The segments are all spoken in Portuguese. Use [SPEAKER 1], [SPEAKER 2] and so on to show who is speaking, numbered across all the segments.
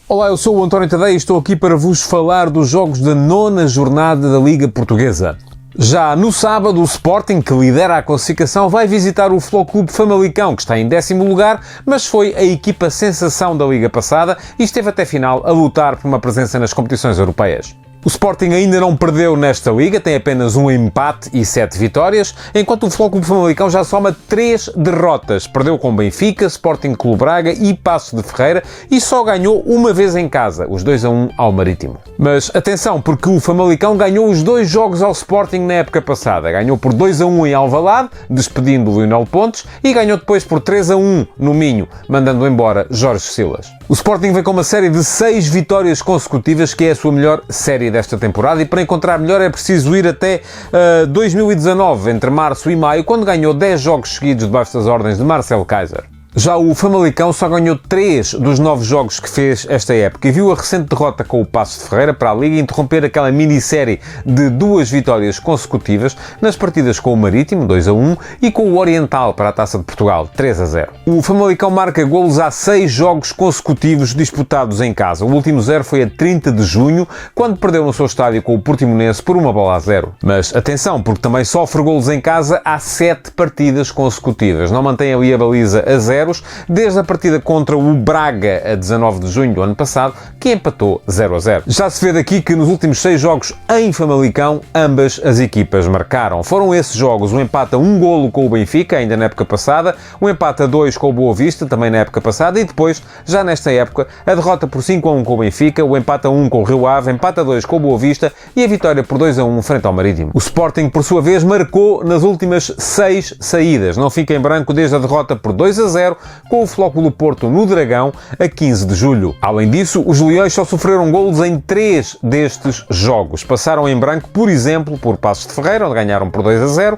[SPEAKER 1] Olá, eu sou o António Tadeia e estou aqui para vos falar dos jogos da 9ª jornada da Liga Portuguesa. Já no sábado, o Sporting, que lidera a classificação, vai visitar o Futebol Clube Famalicão, que está em 10º lugar, mas foi a equipa sensação da Liga passada e esteve até final a lutar por uma presença nas competições europeias. O Sporting ainda não perdeu nesta Liga, tem apenas um empate e 7 vitórias, enquanto o Futebol Clube Famalicão já soma 3 derrotas. Perdeu com Benfica, Sporting Clube Braga e Paços de Ferreira e só ganhou uma vez em casa, os 2-1 ao Marítimo. Mas atenção, porque o Famalicão ganhou os 2 jogos ao Sporting na época passada. Ganhou por 2-1 em Alvalade, despedindo Lionel Pontes, e ganhou depois por 3-1 no Minho, mandando embora Jorge Silas. O Sporting vem com uma série de 6 vitórias consecutivas, que é a sua melhor série desta temporada, e para encontrar melhor é preciso ir até 2019, entre março e maio, quando ganhou 10 jogos seguidos debaixo das ordens de Marcelo Kaiser. Já o Famalicão só ganhou 3 dos 9 jogos que fez esta época e viu a recente derrota com o Paços de Ferreira para a Liga interromper aquela minissérie de 2 vitórias consecutivas nas partidas com o Marítimo, 2-1, e com o Oriental para a Taça de Portugal, 3-0. O Famalicão marca golos há 6 jogos consecutivos disputados em casa. O último 0 foi a 30 de junho, quando perdeu no seu estádio com o Portimonense por 1-0. Mas atenção, porque também sofre golos em casa há 7 partidas consecutivas. Não mantém ali a baliza a 0, desde a partida contra o Braga a 19 de junho do ano passado, que empatou 0-0. Já se vê daqui que nos últimos 6 jogos em Famalicão, ambas as equipas marcaram. Foram esses jogos o empate a 1 golo com o Benfica, ainda na época passada, o empate a 2 com o Boa Vista, também na época passada, e depois, já nesta época, a derrota por 5-1 com o Benfica, o empate a 1 com o Rio Ave, empate a 2 com o Boa Vista e a vitória por 2-1 frente ao Marítimo. O Sporting, por sua vez, marcou nas últimas 6 saídas. Não fica em branco desde a derrota por 2-0 com o Futebol Clube do Porto no Dragão a 15 de julho. Além disso, os Leões só sofreram golos em 3 destes jogos. Passaram em branco, por exemplo, por Paços de Ferreira, onde ganharam por 2-0,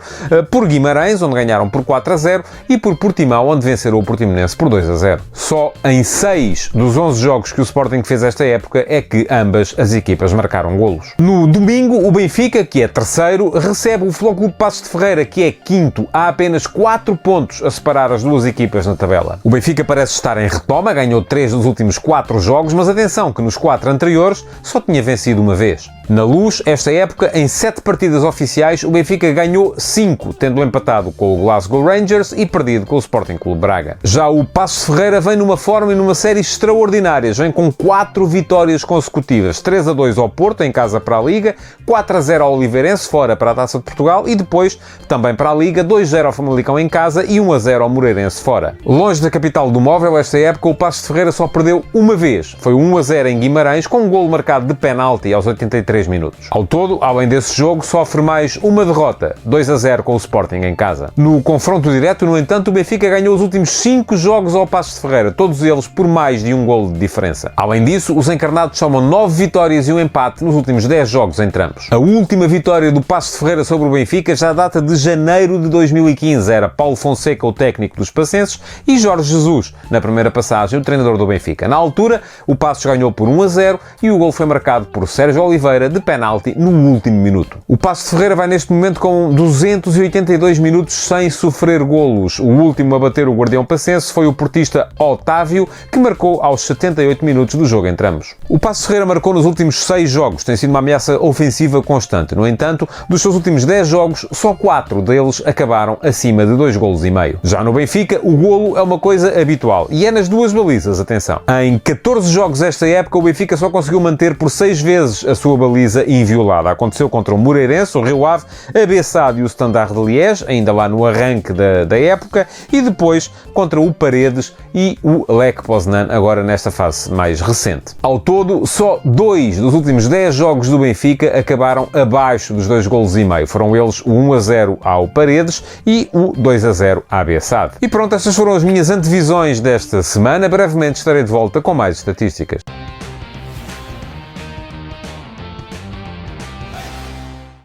[SPEAKER 1] por Guimarães, onde ganharam por 4-0, e por Portimão, onde venceram o Portimonense por 2-0. Só em 6 dos 11 jogos que o Sporting fez esta época é que ambas as equipas marcaram golos. No domingo, o Benfica, que é terceiro, recebe o Futebol Clube Paços de Ferreira, que é quinto. Há apenas 4 pontos a separar as duas equipas na tabela. O Benfica parece estar em retoma, ganhou 3 dos últimos 4 jogos, mas atenção que nos 4 anteriores só tinha vencido uma vez. Na Luz, esta época, em 7 partidas oficiais, o Benfica ganhou 5, tendo empatado com o Glasgow Rangers e perdido com o Sporting Clube Braga. Já o Paços de Ferreira vem numa forma e numa série extraordinárias, vem com 4 vitórias consecutivas, 3-2 ao Porto, em casa para a Liga, 4-0 ao Oliveirense, fora para a Taça de Portugal, e depois, também para a Liga, 2-0 ao Famalicão em casa e 1-0 ao Moreirense fora. Longe da capital do móvel, esta época, o Paços de Ferreira só perdeu uma vez. Foi 1-0 em Guimarães, com um golo marcado de penalti aos 83 minutos. Ao todo, além desse jogo, sofre mais uma derrota, 2-0 com o Sporting em casa. No confronto direto, no entanto, o Benfica ganhou os últimos 5 jogos ao Paços de Ferreira, todos eles por mais de um golo de diferença. Além disso, os encarnados somam 9 vitórias e um empate nos últimos 10 jogos entre ambos. A última vitória do Paços de Ferreira sobre o Benfica já data de janeiro de 2015. Era Paulo Fonseca, o técnico dos pacenses, e Jorge Jesus, na primeira passagem, o treinador do Benfica. Na altura, o Paços ganhou por 1-0 e o golo foi marcado por Sérgio Oliveira de penalti no último minuto. O Paços de Ferreira vai neste momento com 282 minutos sem sofrer golos. O último a bater o guardião pacense foi o portista Otávio, que marcou aos 78 minutos do jogo entre ambos. O Paços de Ferreira marcou nos últimos 6 jogos, tem sido uma ameaça ofensiva constante. No entanto, dos seus últimos 10 jogos, só 4 deles acabaram acima de 2 golos e meio. Já no Benfica, o golo é uma coisa habitual e é nas duas balizas, atenção. Em 14 jogos esta época, o Benfica só conseguiu manter por 6 vezes a sua baliza inviolada. Aconteceu contra o Moreirense, o Rio Ave, a Bessade e o Standard de Liège, ainda lá no arranque da época, e depois contra o Paredes e o Lech Poznan, agora nesta fase mais recente. Ao todo, só 2 dos últimos 10 jogos do Benfica acabaram abaixo dos 2 golos e meio. Foram eles o 1-0 ao Paredes e o 2-0 à Bessade. E pronto, estas foram as minhas antevisões desta semana. Brevemente estarei de volta com mais estatísticas.